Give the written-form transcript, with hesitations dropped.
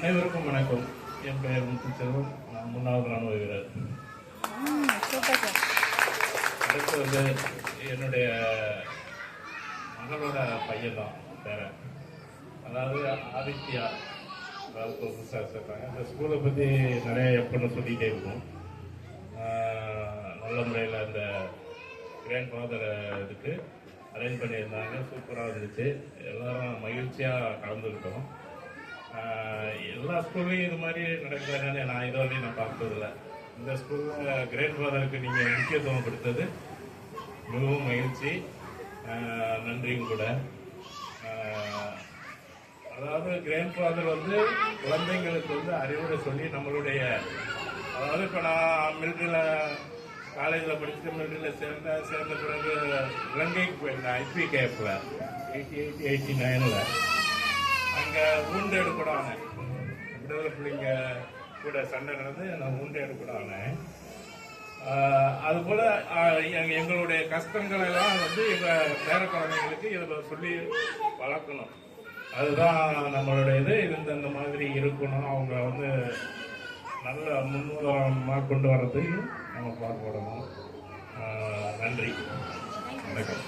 அனைவருக்கும் வணக்கம். என் பெயர் முத்துச்செல்வம். நான் 3வது ராணுவ வீரர். அடுத்து வந்து என்னுடைய மகளோட பையன் தான் பேரன், அதாவது ஆதித்யா. அதாவது புதுசாக சேர்த்தாங்க. இந்த ஸ்கூலை பற்றி நிறைய எப்படின்னு சொல்லிகிட்டே இருக்கும். நல்ல முறையில் அந்த கிராண்ட் ஃபாதர் இதுக்கு அரேஞ்ச் பண்ணியிருந்தாங்க. சூப்பராக இருந்துச்சு. எல்லாரும் மகிழ்ச்சியாக கலந்துக்கிட்டோம். எல்லா ஸ்கூல்லையும் இது மாதிரி நடக்கிறதுனால நான் இதுவரையும் நான் பார்த்ததில்ல. இந்த ஸ்கூலில் கிராண்ட் ஃபாதருக்கு நீங்கள் முக்கியத்துவம் கொடுத்தது மிகவும் மகிழ்ச்சி, நன்றியும் கூட. அதாவது கிராண்ட் ஃபாதர் வந்து குழந்தைங்களுக்கு வந்து அறிவுரை சொல்லி நம்மளுடைய, அதாவது இப்போ நான் மிலிட்ரியில் காலேஜில் படிச்சுட்டு மிலிட்ரியில் சேர்ந்த பிறகு இலங்கைக்கு போயிருந்தேன். IPKF-ல 88-89 அங்கே ஊண்டேடு கூட ஆனேன். விடுதலை பிள்ளைங்க கூட சண்டை நடந்து நான் ஊண்டேடு கூட ஆனேன். அதுபோல் எங்களுடைய கஷ்டங்கள் எல்லாம் வந்து எங்கள் பேர குழந்தைங்களுக்கு இதில் சொல்லி வளர்க்கணும். அதுதான் நம்மளுடைய இது. இந்த மாதிரி இருக்கணும். அவங்க வந்து நல்ல முன்னுதாரணமாக கொண்டு வர்றதுக்கு நம்ம பாடுபடணும். நன்றி, வணக்கம்.